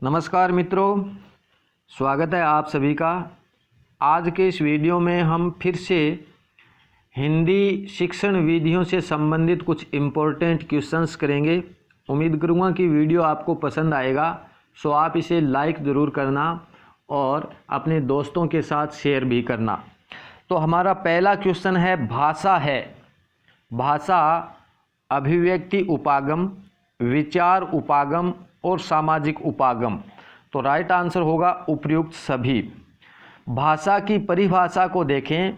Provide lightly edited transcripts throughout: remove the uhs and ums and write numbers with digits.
नमस्कार मित्रों, स्वागत है आप सभी का। आज के इस वीडियो में हम फिर से हिंदी शिक्षण विधियों से संबंधित कुछ इम्पोर्टेंट क्वेश्चंस करेंगे। उम्मीद करूँगा कि वीडियो आपको पसंद आएगा, सो आप इसे लाइक ज़रूर करना और अपने दोस्तों के साथ शेयर भी करना। तो हमारा पहला क्वेश्चन है भाषा है। भाषा अभिव्यक्ति उपागम, विचार उपागम और सामाजिक उपागम। तो राइट आंसर होगा उपर्युक्त सभी। भाषा की परिभाषा को देखें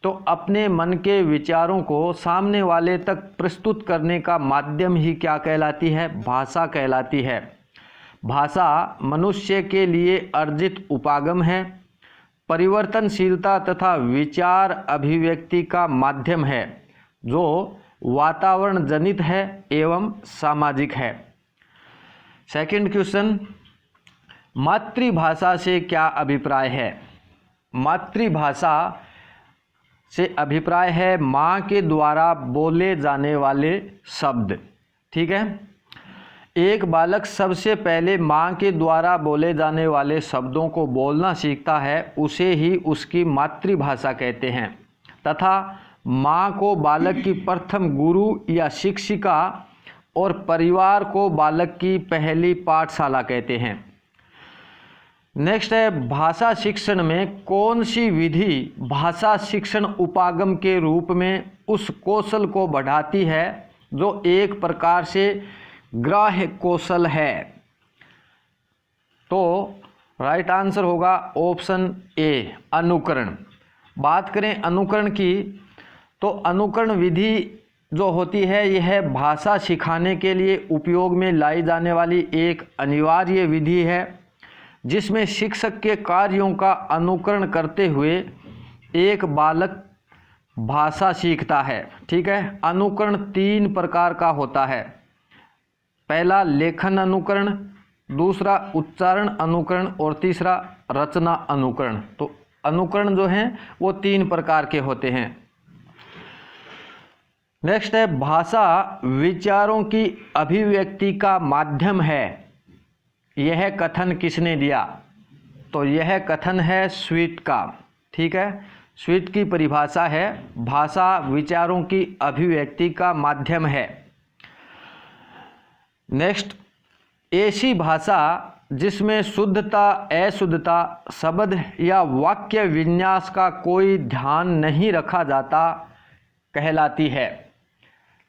तो अपने मन के विचारों को सामने वाले तक प्रस्तुत करने का माध्यम ही क्या कहलाती है? भाषा कहलाती है। भाषा मनुष्य के लिए अर्जित उपागम है, परिवर्तनशीलता तथा विचार अभिव्यक्ति का माध्यम है जो वातावरण जनित है एवं सामाजिक है। सेकंड क्वेश्चन, मातृभाषा से क्या अभिप्राय है? मातृभाषा से अभिप्राय है माँ के द्वारा बोले जाने वाले शब्द। ठीक है, एक बालक सबसे पहले माँ के द्वारा बोले जाने वाले शब्दों को बोलना सीखता है, उसे ही उसकी मातृभाषा कहते हैं तथा माँ को बालक की प्रथम गुरु या शिक्षिका और परिवार को बालक की पहली पाठशाला कहते हैं। नेक्स्ट है, भाषा शिक्षण में कौन सी विधि भाषा शिक्षण उपागम के रूप में उस कौशल को बढ़ाती है जो एक प्रकार से ग्राह्य कौशल है? तो राइट आंसर होगा ऑप्शन ए, अनुकरण। बात करें अनुकरण की, तो अनुकरण विधि जो होती है यह भाषा सिखाने के लिए उपयोग में लाई जाने वाली एक अनिवार्य विधि है जिसमें शिक्षक के कार्यों का अनुकरण करते हुए एक बालक भाषा सीखता है। ठीक है, अनुकरण 3 प्रकार का होता है। पहला लेखन अनुकरण, दूसरा उच्चारण अनुकरण और तीसरा रचना अनुकरण। तो अनुकरण जो हैं वो 3 प्रकार के होते हैं। नेक्स्ट है, भाषा विचारों की अभिव्यक्ति का माध्यम है। यह कथन किसने दिया? तो यह कथन है स्वीट का। ठीक है, स्वीट की परिभाषा है भाषा विचारों की अभिव्यक्ति का माध्यम है। नेक्स्ट, ऐसी भाषा जिसमें शुद्धता अशुद्धता शब्द या वाक्य विन्यास का कोई ध्यान नहीं रखा जाता कहलाती है।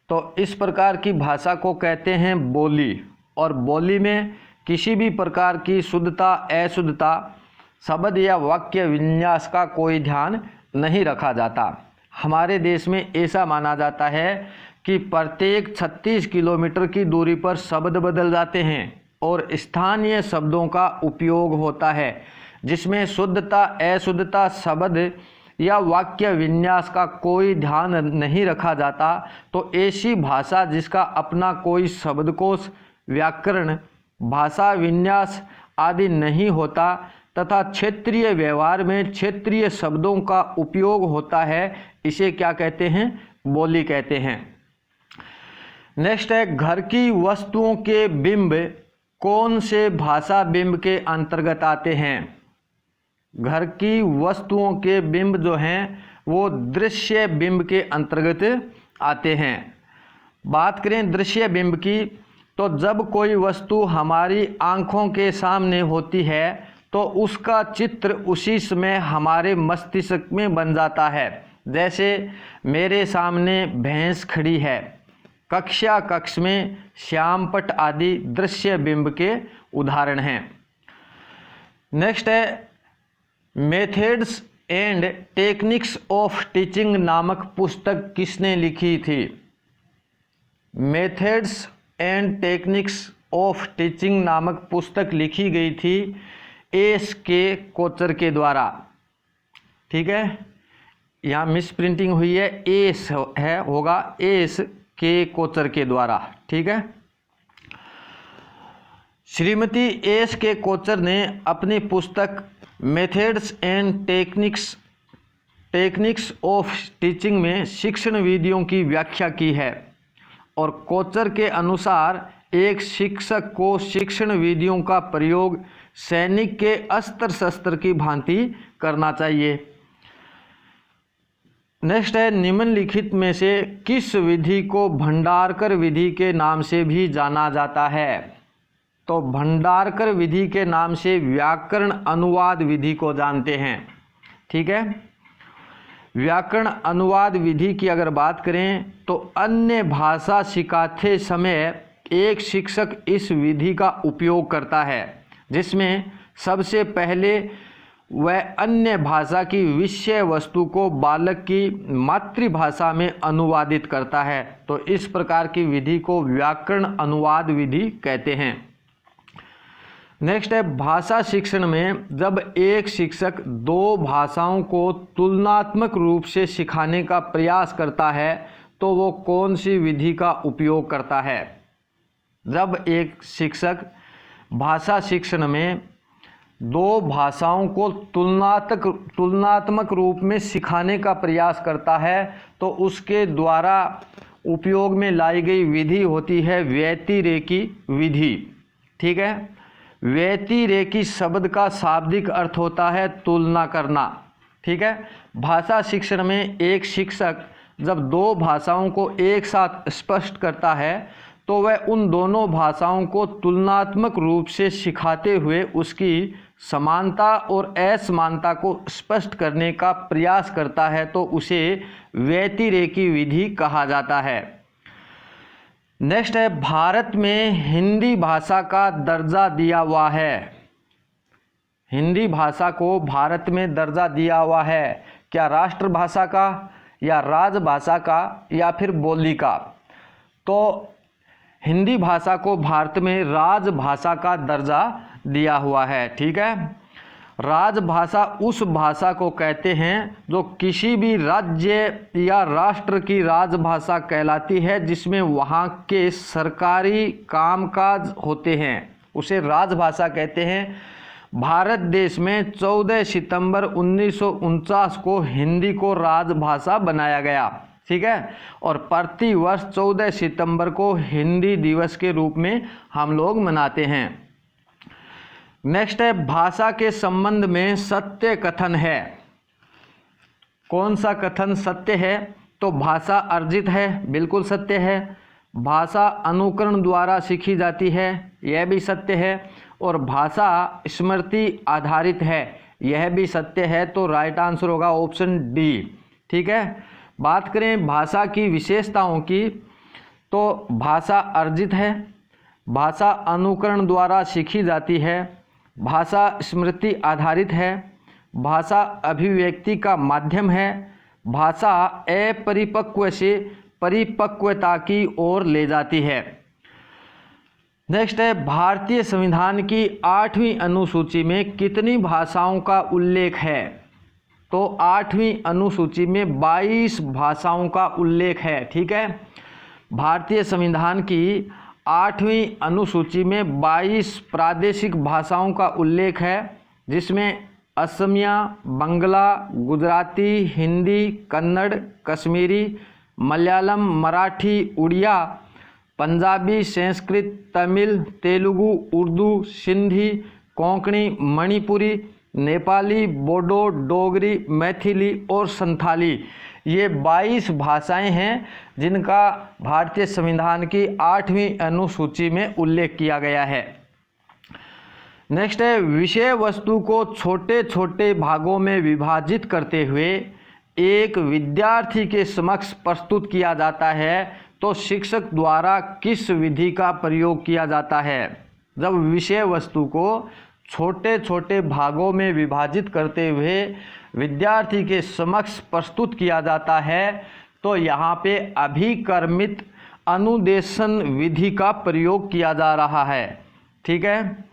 तो इस प्रकार की भाषा को कहते हैं बोली, और बोली में किसी भी प्रकार की शुद्धता अशुद्धता शब्द या वाक्य विन्यास का कोई ध्यान नहीं रखा जाता। हमारे देश में ऐसा माना जाता है कि प्रत्येक 36 किलोमीटर की दूरी पर शब्द बदल जाते हैं और स्थानीय शब्दों का उपयोग होता है जिसमें शुद्धता अशुद्धता शब्द या वाक्य विन्यास का कोई ध्यान नहीं रखा जाता। तो ऐसी भाषा जिसका अपना कोई शब्दकोश, व्याकरण, भाषा विन्यास आदि नहीं होता तथा क्षेत्रीय व्यवहार में क्षेत्रीय शब्दों का उपयोग होता है, इसे क्या कहते हैं? बोली कहते हैं। नेक्स्ट है, घर की वस्तुओं के बिंब कौन से भाषा बिंब के अंतर्गत आते हैं? घर की वस्तुओं के बिंब जो हैं वो दृश्य बिंब के अंतर्गत आते हैं। बात करें दृश्य बिंब की, तो जब कोई वस्तु हमारी आँखों के सामने होती है तो उसका चित्र उसी समय हमारे मस्तिष्क में बन जाता है। जैसे मेरे सामने भैंस खड़ी है, कक्षा कक्ष में श्यामपट आदि दृश्य बिंब के उदाहरण हैं। नेक्स्ट है, methods and techniques of teaching नामक पुस्तक किसने लिखी थी? Methods and techniques of teaching नामक पुस्तक लिखी गई थी एस.के. कोचर के द्वारा। ठीक है, यहाँ मिस प्रिंटिंग हुई है, एस है, होगा एस.के. कोचर के द्वारा। ठीक है, श्रीमती एस.के. कोचर ने अपनी पुस्तक methods and techniques of teaching में शिक्षण विधियों की व्याख्या की है और कोचर के अनुसार एक शिक्षक को शिक्षण विधियों का प्रयोग सैनिक के अस्त्र शस्त्र की भांति करना चाहिए। नेक्स्ट है, निम्नलिखित में से किस विधि को भंडारकर विधि के नाम से भी जाना जाता है? तो भंडारकर विधि के नाम से व्याकरण अनुवाद विधि को जानते हैं। ठीक है, व्याकरण अनुवाद विधि की अगर बात करें तो अन्य भाषा सिखाते समय एक शिक्षक इस विधि का उपयोग करता है, जिसमें सबसे पहले वह अन्य भाषा की विषय वस्तु को बालक की मातृभाषा में अनुवादित करता है। तो इस प्रकार की विधि को व्याकरण अनुवाद विधि कहते हैं। नेक्स्ट है, भाषा शिक्षण में जब एक शिक्षक दो भाषाओं को तुलनात्मक रूप से सिखाने का प्रयास करता है तो वो कौन सी विधि का उपयोग करता है? जब एक शिक्षक भाषा शिक्षण में दो भाषाओं को तुलनात्मक रूप में सिखाने का प्रयास करता है तो उसके द्वारा उपयोग में लाई गई विधि होती है व्यतिरेकी विधि। ठीक है, व्यतिरेकी शब्द का शाब्दिक अर्थ होता है तुलना करना। ठीक है, भाषा शिक्षण में एक शिक्षक जब दो भाषाओं को एक साथ स्पष्ट करता है तो वह उन दोनों भाषाओं को तुलनात्मक रूप से सिखाते हुए उसकी समानता और असमानता को स्पष्ट करने का प्रयास करता है, तो उसे व्यतिरेकी विधि कहा जाता है। नेक्स्ट है, भारत में हिंदी भाषा का दर्जा दिया हुआ है। हिंदी भाषा को भारत में दर्जा दिया हुआ है, क्या राष्ट्रभाषा का या राजभाषा का या फिर बोली का? तो हिंदी भाषा को भारत में राजभाषा का दर्जा दिया हुआ है। ठीक है, राजभाषा उस भाषा को कहते हैं जो किसी भी राज्य या राष्ट्र की राजभाषा कहलाती है, जिसमें वहाँ के सरकारी कामकाज होते हैं, उसे राजभाषा कहते हैं। भारत देश में 14 सितंबर 1949 को हिंदी को राजभाषा बनाया गया। ठीक है, और प्रति वर्ष 14 सितंबर को हिंदी दिवस के रूप में हम लोग मनाते हैं। नेक्स्ट है, भाषा के संबंध में सत्य कथन है। कौन सा कथन सत्य है? तो भाषा अर्जित है, बिल्कुल सत्य है। भाषा अनुकरण द्वारा सीखी जाती है, यह भी सत्य है। और भाषा स्मृति आधारित है, यह भी सत्य है। तो राइट आंसर होगा ऑप्शन डी। ठीक है, बात करें भाषा की विशेषताओं की, तो भाषा अर्जित है, भाषा अनुकरण द्वारा सीखी जाती है, भाषा स्मृति आधारित है, भाषा अभिव्यक्ति का माध्यम है, भाषा अपरिपक्व से परिपक्वता की ओर ले जाती है। नेक्स्ट है, भारतीय संविधान की 8वीं अनुसूची में कितनी भाषाओं का उल्लेख है? तो 8वीं अनुसूची में 22 भाषाओं का उल्लेख है। ठीक है, भारतीय संविधान की 8वीं अनुसूची में 22 प्रादेशिक भाषाओं का उल्लेख है, जिसमें असमिया, बंगला, गुजराती, हिंदी, कन्नड़, कश्मीरी, मलयालम, मराठी, उड़िया, पंजाबी, संस्कृत, तमिल, तेलुगु, उर्दू, सिंधी, कोंकणी, मणिपुरी, नेपाली, बोडो, डोगरी, मैथिली और संथाली, ये 22 भाषाएं हैं जिनका भारतीय संविधान की 8वीं अनुसूची में उल्लेख किया गया है। नेक्स्ट है, विषय वस्तु को छोटे छोटे भागों में विभाजित करते हुए एक विद्यार्थी के समक्ष प्रस्तुत किया जाता है, तो शिक्षक द्वारा किस विधि का प्रयोग किया जाता है? जब विषय वस्तु को छोटे छोटे भागों में विभाजित करते हुए विद्यार्थी के समक्ष प्रस्तुत किया जाता है, तो यहाँ पे अभिकर्मित अनुदेशन विधि का प्रयोग किया जा रहा है। ठीक है,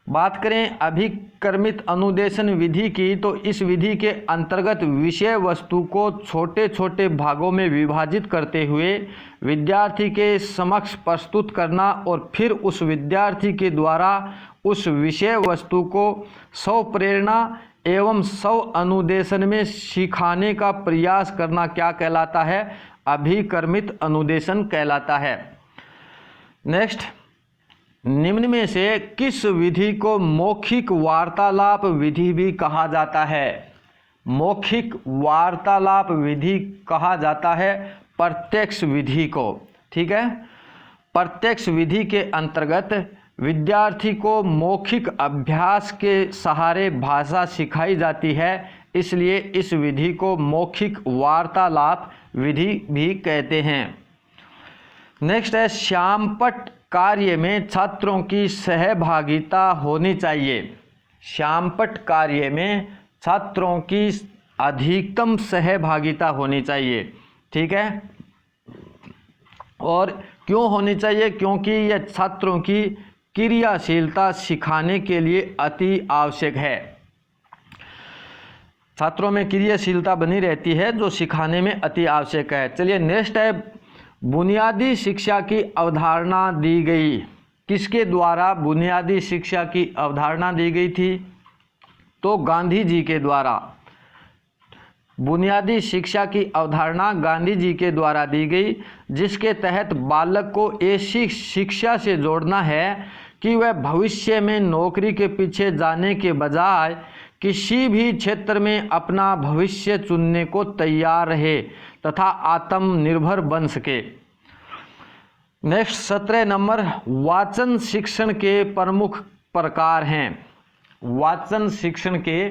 बात करें अभिकर्मित अनुदेशन विधि की, तो इस विधि के अंतर्गत विषय वस्तु को छोटे छोटे भागों में विभाजित करते हुए विद्यार्थी के समक्ष प्रस्तुत करना और फिर उस विद्यार्थी के द्वारा उस विषय वस्तु को स्वप्रेरणा एवं स्व अनुदेशन में सिखाने का प्रयास करना क्या कहलाता है? अभिकर्मित अनुदेशन कहलाता है। नेक्स्ट, निम्न में से किस विधि को मौखिक वार्तालाप विधि भी कहा जाता है? मौखिक वार्तालाप विधि कहा जाता है प्रत्यक्ष विधि को। ठीक है, प्रत्यक्ष विधि के अंतर्गत विद्यार्थी को मौखिक अभ्यास के सहारे भाषा सिखाई जाती है, इसलिए इस विधि को मौखिक वार्तालाप विधि भी कहते हैं। नेक्स्ट है, श्यामपट्ट कार्य में छात्रों की सहभागिता होनी चाहिए। श्यामपट्ट कार्य में छात्रों की अधिकतम सहभागिता होनी चाहिए। ठीक है, और क्यों होनी चाहिए? क्योंकि यह छात्रों की क्रियाशीलता सिखाने के लिए अति आवश्यक है। छात्रों में क्रियाशीलता बनी रहती है जो सिखाने में अति आवश्यक है। चलिए नेक्स्ट है, बुनियादी शिक्षा की अवधारणा दी गई। किसके द्वारा बुनियादी शिक्षा की अवधारणा दी गई थी? तो गांधी जी के द्वारा। बुनियादी शिक्षा की अवधारणा गांधी जी के द्वारा दी गई, जिसके तहत बालक को ऐसी शिक्षा से जोड़ना है कि वह भविष्य में नौकरी के पीछे जाने के बजाय किसी भी क्षेत्र में अपना भविष्य चुनने को तैयार रहे तथा आत्मनिर्भर बन सके। नेक्स्ट 17 नंबर, वाचन शिक्षण के प्रमुख प्रकार हैं। वाचन शिक्षण के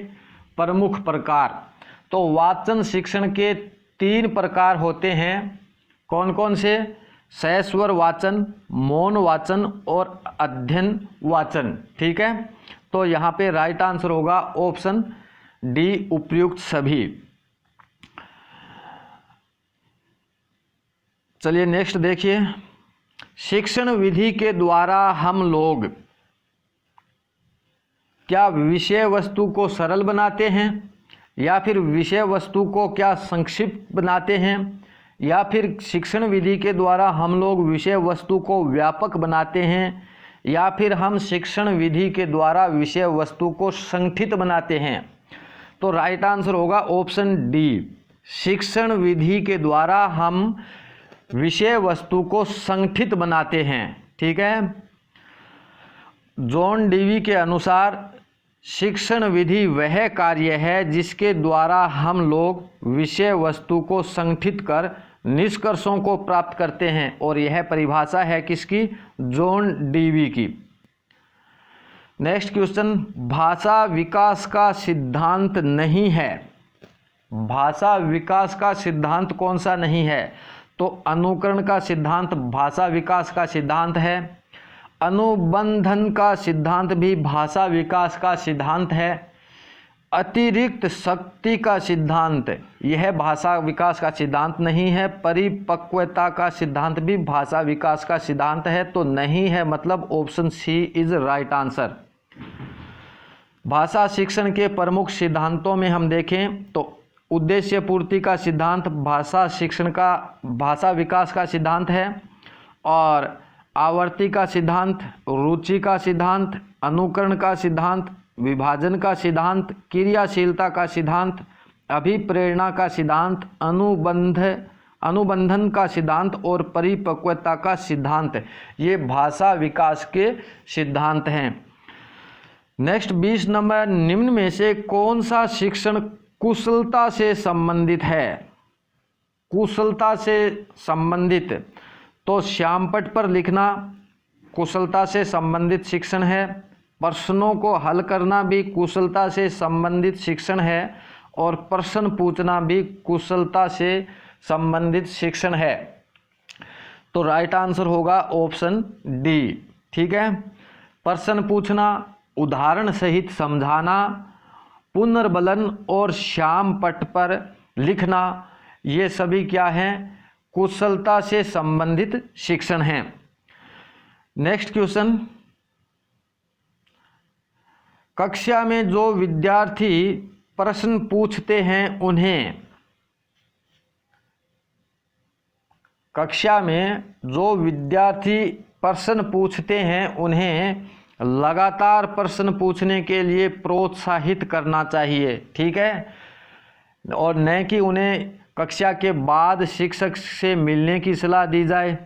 प्रमुख प्रकार, तो वाचन शिक्षण के 3 प्रकार होते हैं। कौन कौन से? सस्वर वाचन, मौन वाचन और अध्ययन वाचन। ठीक है, तो यहाँ पे राइट आंसर होगा ऑप्शन डी, उपयुक्त सभी। चलिए नेक्स्ट देखिए, शिक्षण विधि के द्वारा हम लोग क्या विषय वस्तु को सरल बनाते हैं, या फिर विषय वस्तु को क्या संक्षिप्त बनाते हैं, या फिर शिक्षण विधि के द्वारा हम लोग विषय वस्तु को व्यापक बनाते हैं, या फिर हम शिक्षण विधि के द्वारा विषय वस्तु को संगठित बनाते हैं? तो राइट आंसर होगा ऑप्शन डी, शिक्षण विधि के द्वारा हम विषय वस्तु को संगठित बनाते हैं। ठीक है, जॉन डीवी के अनुसार शिक्षण विधि वह कार्य है जिसके द्वारा हम लोग विषय वस्तु को संगठित कर निष्कर्षों को प्राप्त करते हैं, और यह परिभाषा है किसकी? जॉन डीवी की। नेक्स्ट क्वेश्चन, भाषा विकास का सिद्धांत नहीं है। भाषा विकास का सिद्धांत कौन सा नहीं है? तो अनुकरण का सिद्धांत भाषा विकास का सिद्धांत है। अनुबंधन का सिद्धांत भी भाषा विकास का सिद्धांत है। अतिरिक्त शक्ति का सिद्धांत, यह भाषा विकास का सिद्धांत नहीं है। परिपक्वता का सिद्धांत भी भाषा विकास का सिद्धांत है, तो नहीं है, मतलब option C is right answer. भाषा शिक्षण के प्रमुख सिद्धांतों में हम देखें तो उद्देश्य पूर्ति का सिद्धांत भाषा शिक्षण का भाषा विकास का सिद्धांत है, और आवर्ती का सिद्धांत, रुचि का सिद्धांत, अनुकरण का सिद्धांत, विभाजन का सिद्धांत, क्रियाशीलता का सिद्धांत, अभिप्रेरणा का सिद्धांत, अनुबंधन का सिद्धांत और परिपक्वता का सिद्धांत, ये भाषा विकास के सिद्धांत हैं। नेक्स्ट 20 नंबर, निम्न में से कौन सा शिक्षण कुशलता से संबंधित है? कुशलता से संबंधित, तो श्यामपट्ट पर लिखना कुशलता से संबंधित शिक्षण है। प्रश्नों को हल करना भी कुशलता से संबंधित शिक्षण है, और प्रश्न पूछना भी कुशलता से संबंधित शिक्षण है। तो राइट आंसर होगा ऑप्शन डी। ठीक है, प्रश्न पूछना, उदाहरण सहित समझाना, पुनर्बलन और श्यामपट्ट पर लिखना, ये सभी क्या हैं? कुशलता से संबंधित शिक्षण हैं। नेक्स्ट क्वेश्चन, कक्षा में जो विद्यार्थी प्रश्न पूछते हैं उन्हें, कक्षा में जो विद्यार्थी प्रश्न पूछते हैं उन्हें लगातार प्रश्न पूछने के लिए प्रोत्साहित करना चाहिए। ठीक है, और न कि उन्हें कक्षा के बाद शिक्षक से मिलने की सलाह दी जाए,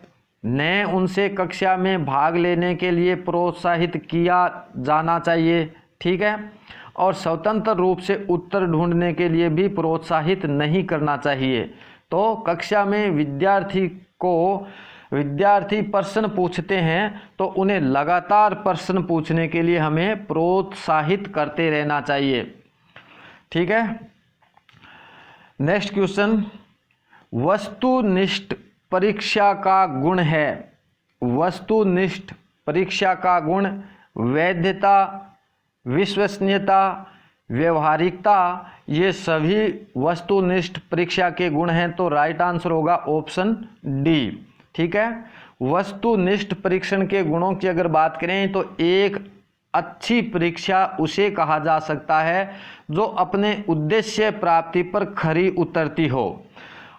न उनसे कक्षा में भाग लेने के लिए प्रोत्साहित किया जाना चाहिए, ठीक है, और स्वतंत्र रूप से उत्तर ढूंढने के लिए भी प्रोत्साहित नहीं करना चाहिए। तो कक्षा में विद्यार्थी प्रश्न पूछते हैं तो उन्हें लगातार प्रश्न पूछने के लिए हमें प्रोत्साहित करते रहना चाहिए, ठीक है। नेक्स्ट क्वेश्चन, वस्तुनिष्ठ परीक्षा का गुण है। वस्तुनिष्ठ परीक्षा का गुण वैधता, विश्वसनीयता, व्यवहारिकता, ये सभी वस्तुनिष्ठ परीक्षा के गुण हैं। तो राइट आंसर होगा ऑप्शन डी, ठीक है। वस्तुनिष्ठ परीक्षण के गुणों की अगर बात करें तो एक अच्छी परीक्षा उसे कहा जा सकता है जो अपने उद्देश्य प्राप्ति पर खरी उतरती हो।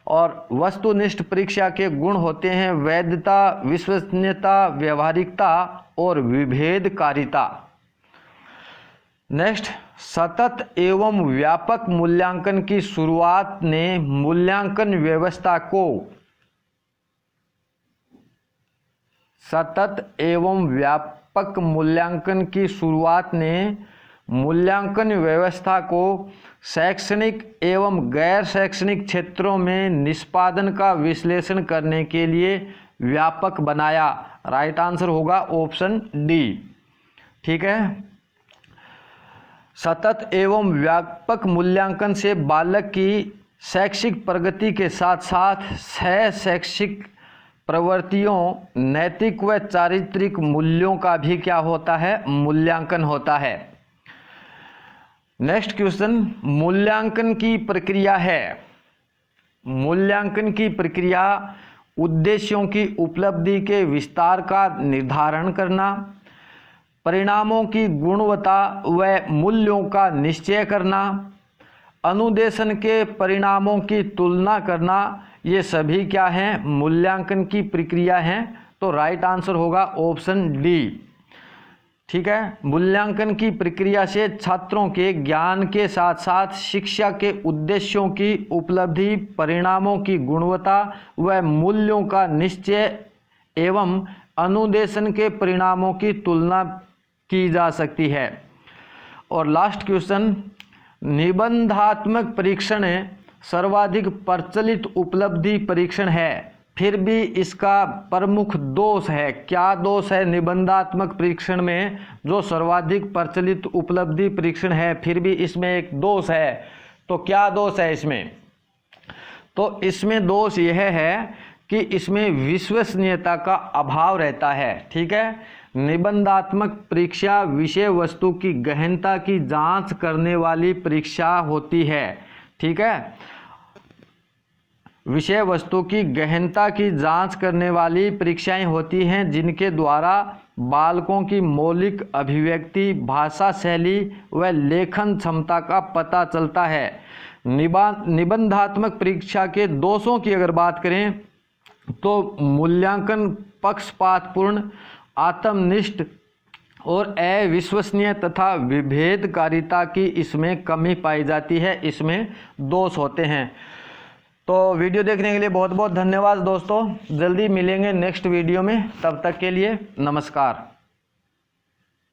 और वस्तुनिष्ठ परीक्षा के गुण होते हैं वैधता, विश्वसनीयता, व्यवहारिकता और विभेदकारिता। नेक्स्ट, सतत एवं व्यापक मूल्यांकन की शुरुआत ने मूल्यांकन व्यवस्था को सतत एवं व्यापक मूल्यांकन की शुरुआत ने मूल्यांकन व्यवस्था को शैक्षणिक एवं गैर शैक्षणिक क्षेत्रों में निष्पादन का विश्लेषण करने के लिए व्यापक बनाया। राइट आंसर होगा ऑप्शन डी, ठीक है। सतत एवं व्यापक मूल्यांकन से बालक की शैक्षिक प्रगति के साथ साथ सह शैक्षिक प्रवृत्तियों, नैतिक व चारित्रिक मूल्यों का भी क्या होता है, मूल्यांकन होता है। नेक्स्ट क्वेश्चन, मूल्यांकन की प्रक्रिया है। मूल्यांकन की प्रक्रिया उद्देश्यों की उपलब्धि के विस्तार का निर्धारण करना, परिणामों की गुणवत्ता व मूल्यों का निश्चय करना, अनुदेशन के परिणामों की तुलना करना, ये सभी क्या हैं, मूल्यांकन की प्रक्रिया हैं। तो राइट आंसर होगा ऑप्शन डी, ठीक है। मूल्यांकन की प्रक्रिया से छात्रों के ज्ञान के साथ साथ शिक्षा के उद्देश्यों की उपलब्धि, परिणामों की गुणवत्ता व मूल्यों का निश्चय एवं अनुदेशन के परिणामों की तुलना की जा सकती है। और लास्ट क्वेश्चन, निबंधात्मक परीक्षण सर्वाधिक प्रचलित उपलब्धि परीक्षण है, फिर भी इसका प्रमुख दोष है। क्या दोष है निबंधात्मक परीक्षण में? जो सर्वाधिक प्रचलित उपलब्धि परीक्षण है फिर भी इसमें एक दोष है। तो क्या दोष है इसमें? तो इसमें दोष यह है कि इसमें विश्वसनीयता का अभाव रहता है, ठीक है। निबंधात्मक परीक्षा विषय वस्तु की गहनता की जांच करने वाली परीक्षा होती है, ठीक है। विषय वस्तु की गहनता की जांच करने वाली परीक्षाएं होती हैं जिनके द्वारा बालकों की मौलिक अभिव्यक्ति, भाषा शैली व लेखन क्षमता का पता चलता है। निबंधात्मक परीक्षा के दोषों की अगर बात करें तो मूल्यांकन पक्षपातपूर्ण, आत्मनिष्ठ और अविश्वसनीय तथा विभेदकारिता की इसमें कमी पाई जाती है, इसमें दोष होते हैं। तो वीडियो देखने के लिए बहुत बहुत धन्यवाद दोस्तों। जल्दी मिलेंगे नेक्स्ट वीडियो में, तब तक के लिए नमस्कार।